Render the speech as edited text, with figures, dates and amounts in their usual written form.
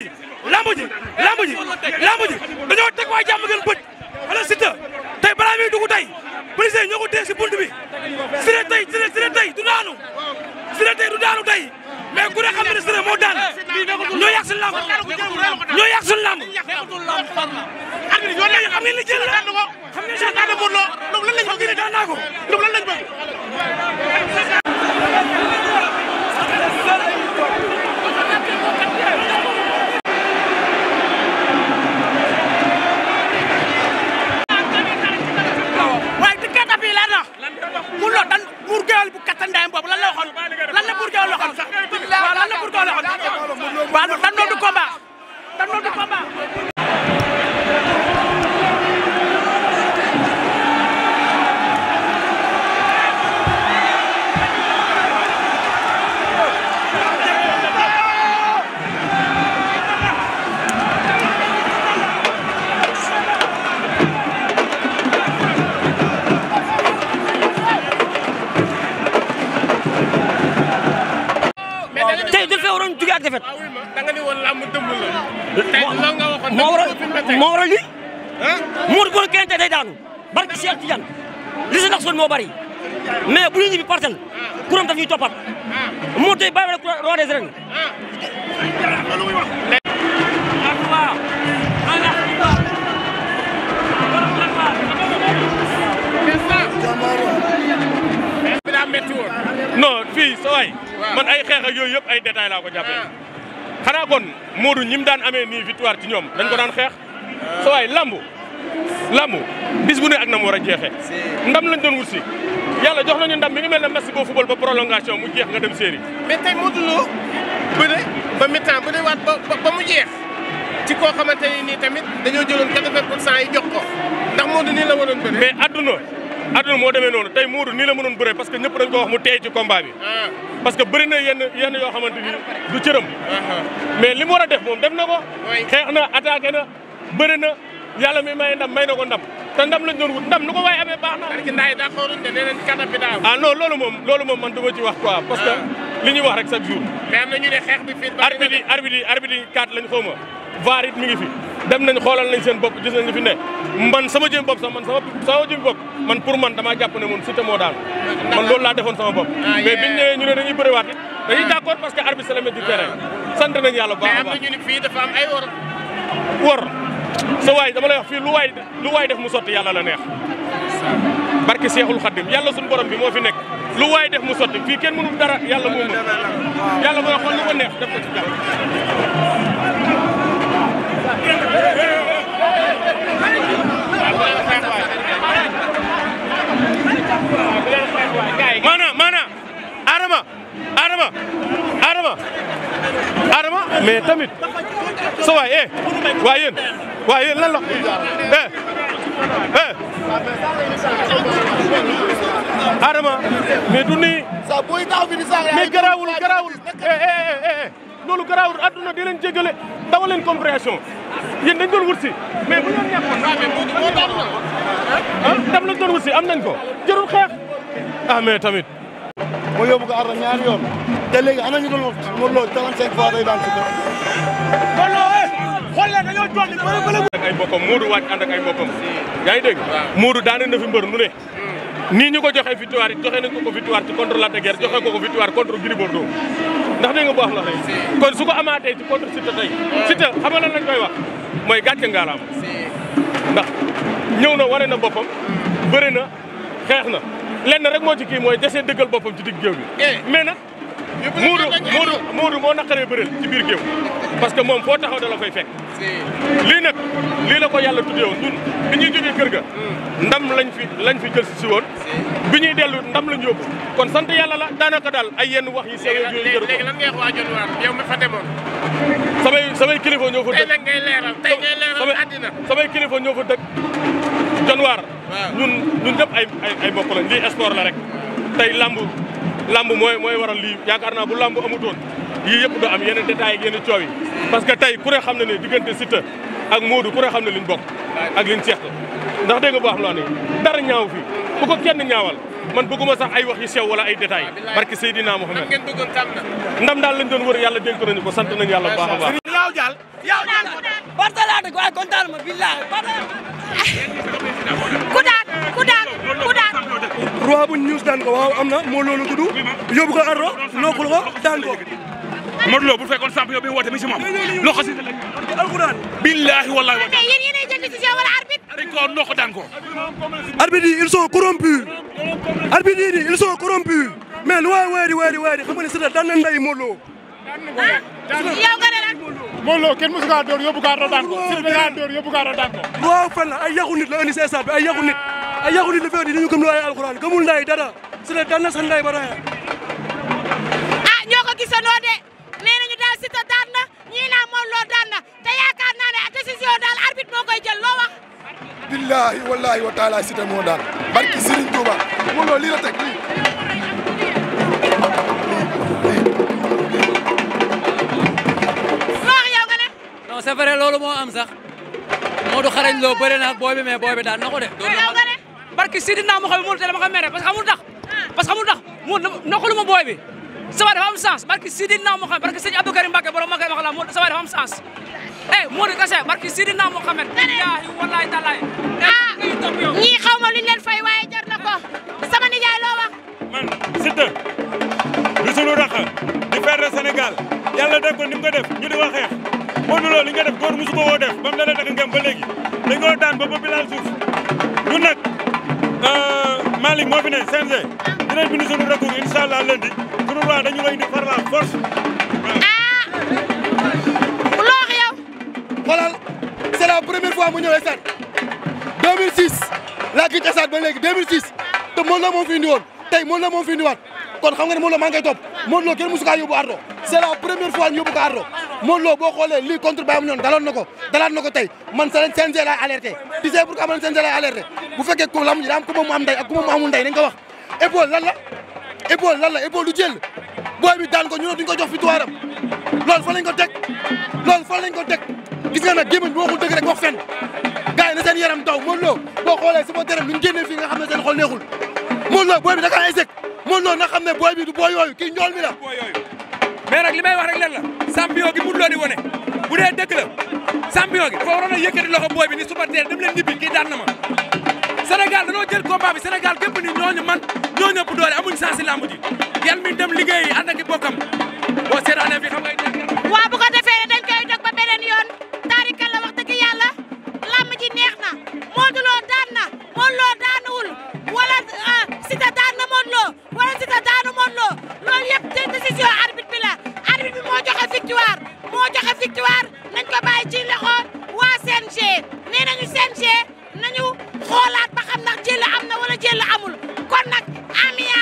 lamb ji dañoo teg waa jàmm gën bët wala Siteu tey balaa muy dugg tey policiers ñoo ko téye si bunt bi Siteu tey du daanu Siteu tey du daanu tey mais ku ne xam ne Siteu moo daan ñoo yàq suñu lamb xam ngeen li jël la xam ngeen Cheikh Anta Modou Lo lan lañ bëgg daan naa ko lan lañ bëgg bu kattan ndayam boobu lan la waxoon lan la Bour Gueweul waxoon sax waaw lan la Bour Gueweul waxoon waaw dan doon du combat defet da nga ni woon lamb dëmm la tey la nga waxoon moo waral lii Modou Lo kenn tey day daanu barki Cheikh Tidiane li si ndax son moo bari mais bu ñu ñibbi parcelle kuram daf ñuy toppat moo tey bàyyi rek roi des arènes non fii sa waay man ay xeex ak yooyu yëpp ay détails laa ko jàppee xanaa kon Modou ñi mu daan amee nii victoire ci ñoom dañ ko daan xeex sa waay lambu bis bu ne ak na mu war a jeexee ndam lañ doon wut si yàlla jox nañu ndam mi ngi mel ne match boo football ba prolongation mu jeex nga dem série mais tey Modou Lo bëre ba mi-temps bëre waat ba mu jeex ci koo xamante ni nii tamit dañoo jëloon 80% yi jox ko ndax Modou nii la waroon bëre mais adduna moo demee noonu tey Modou nii la mënoon bëree parce que ñëpp dañ ko wax mu teey ci combat bi parce que bëri na yenn yoo xamante ni du cëram mais li mu war a def moom def na ko xeex na attaqué na bëri na yàlla mi may ndam may na ko ndam te ndam lañ doon wut ndam nu ko waaye amee baax na non loolu moom man du ma ci wax quoi parce que li ñuy wax rek chaque jour mais am na ñu ne xeex bi fii arbitre yi 4 lañ xaw ma VAR it mi ngi fi dem nañ xoolal nañ seen bopp gis nañ li fi ne man sama jëm bopp sax man sama jëm bopp man pour man damaa jàpp ne moom Siteu moo daal man loolu laa defoon sama bopp mais biñ ñëwee ñu ne dañuy bëriwaat it dañuy d'accord parce que arbitre c'est le maître du terrain sant nañ yàlla bu baax a baax mais am na ñu ne fii dafa am ay wor sa waay dama lay wax fii lu waay def mu sotti yàlla la neex barke Seexul Xaddim yàlla suñu borom bi moo fi nekk lu waay def mu sotti fii kenn mënul dara yàlla moo mën yàlla mooy xool lu ko neex def ko ci jàll maana Adama mais tamit sa waay waa yéen lan la Adama mais du nii mais garaawul loolu garaawul adduna di leen jégale dawal leen compréhension yéen dañ doon wut si mais bu ñu dam lañ doon wut si am nañ ko jarul xeex mais tamit moo yóbbu ko ardo ñaari yoon te léegi ana ñu doon Modou Lo 35 fois day daan Siteu xool leen dañoo jolli ak ay bokkam Modou wàcc ànd ak ay bokkam yaa ngi dégg Modou daane na fi mbër nu ne nii ñu ko joxe victoire it joxe nañ ko victoire ci contre Lac de Guiers joxe ko victoire contre Gris Bordeaux ndax dégg nga bu wax la tey kon su ko amaatee ci contre Siteu tey Siteu xam nga lan lañ koy wax mooy gàcce ngaalaam ndax ñëw na wane na boppam bëri na xeex na lenn rek moo ci kii mooy desee dëggal boppam ci digg géew bi mais nag Modou moo naqaree bëreel ci biir géew parce que moom foo taxaw da la fay fekk lii la ko yàlla tuddee woon ñun bi ñuy jógee kër ga ndam lañ fi jël si woon bi ñuy dellu ndam lañ yóbbu kon sant yàlla la daanaka daal ay yenn wax yi sew yooyu jëru léegi lan ngay wax waa John Waar yow mi fa demoon samay kilifa ñoo fa dëkk tey ngay leeral àddina samay kilifa ñoo fa dëkk John Waar ñun ñëpp ay mbokk lañ lii sport la rek tey lamb mooy waral lii yaakaar naa bu lamb amutoon yii yëpp du am yenn détails ak yenn coow yi parce que tey ku ne xam na ne diggante Siteu ak Modou ku ne xam ne liñ bokk ak liñ seex ndax dégg nga baax loo ne dara ñaaw fi bu ko kenn ñaawal man bëgguma sax ay wax yu sew wala ay détails barki Seydina Mohamed ndam daal lañ doon wër yàlla dénk nañu ko sant nañu yàlla bu baax a baax gaaw jàll. yow daan Barça laa dëgg waaye kontaan ma billahi ku daan roi bu news daan ko waaw am na moo loolu tudd yóbbu ko arro nokkul ko daan ko Modou Lo bu fekkoon champion bi woote mi si moom loo xasi alxuraan billahi wallahi wa yéen yéenay jël décision wala arbitre dañ ko noo ko daan ko arbitre yi ils sont corrompus arbitre yi ils sont corrompus mais lu waay weedi xam nga ne Siteu daan na nday Modou Lo yow nga ne lan Modou Lo kenn mosu kaa door yóbbu kaa daan ko Siteu da ngaa door yóbbu kaa daan ko waaw fan la ay yàqu nit la indi si stade bi ay yàqu nit la fi indi dañu gëm lu ay alxuraan gëmul nday dara Siteu daan na sa nday ba raya ñoo ko gisandoo de nee nañu daal Siteu daan na ñii naa Modou Lo daan na te yaakaar naa ne décision daal arbitre moo koy jël loo wax billahi wallahi wa taala Siteu moo daan barki Serigne Touba Modou Lo lii la teg lii non c'est vrai loolu moo am sax Modou xarañ Lo bëre na ak booy bi mais booy bi daan na ko de. barki Sidina moo xam ne Modou teel ma ko mere parce que xamul tax Modou nokkalu ma booy bi sa waay dafa am sens barki Sidina moo xam barki Sëñ Abdou Karim Mbacké borom ma koy wax la Modou sa waay dafa am sens Modou kese barki Sidina moo xam ne billaahi wallaahi tallaahi ñii xaw ma luñ leen fay waaye jar na ko sama nijaay loo wax man Siteu du sunu rax di faire Sénégal yàlla def ko ni mu ko def ñu di ko xeex Modou Lo li nga def góor musu ko woo def ba mu dalee takk ngem ba léegi dañ koo daan ba ba bilal suuf ñun nag Malick moo fi ne CNG dinañ bind sunu recours incha allah lundi sunu roi dañu koy indi par la force. loo wax yow xoolal c'est la première fois mu ñëwee stade 2006 laa gis stade ba léegi 2006 te Modou Lo moo fi indi woon tey Modou Lo moo fi indiwaat kon xam nga ne Modou Lo maa ngi koy topp Modou Lo kenn musu kaa yóbbu ardo c'est la première fois ñu yóbbu ko ardo Modou Lo boo xoolee lii contre Bayam ñoon dalaat na ko tey man CNG laay alerté tu sais pourquoi man CNG laay alerté bu fekkee ko lam ji daa am ku mu am ndey ak ku mu amul ndey dañ ko wax épaule lan la épaule du jël booy bi daan ko ñu ne duñ ko jox victoire am loolu fa lañ ko teg gis nga nag gémmiñ bi waxul dëgg rek wax fenn gars yi na seen yaram daw Modou Lo boo xoolee si ma dërëm lu ñu génnee fii nga xam ne seen xol neexul Modou Lo booy bi da kaa échec Modou Lo na xam ne booy bi du booy yooyu kii njool mi la mais nag li may wax rek leen la champion gi Modou Lo di wone bu dee dëgg la champion gi dafa waroon a yëkkati loxo booy bi ni supporter dem leen ñibbi kii daan na ma Sénégal dañoo jël combat bi Sénégal gépp ni ñooñu man ñoo ñëpp doole amuñ sens si lamb ji yal mi dem liggéeyi ànd ak i bokkam boo seetaanee fi xam nga waaw bu ko defee dañ koy dog ba beneen yoon taarikal la wax dëgg yàlla lamb ji neex na Modou Lo daan na Modou Lo daanuwul wala Siteu daan na Modou Lo wala Siteu daanu Modou Lo loolu yëpp te décision arbitre bi la arbitre bi moo joxe victoire nañ ko bàyyi ci loxo waa CNG nee nañu CNG nañu xoolaat ba xam ndax jël am na wala jël amul kon nag amiya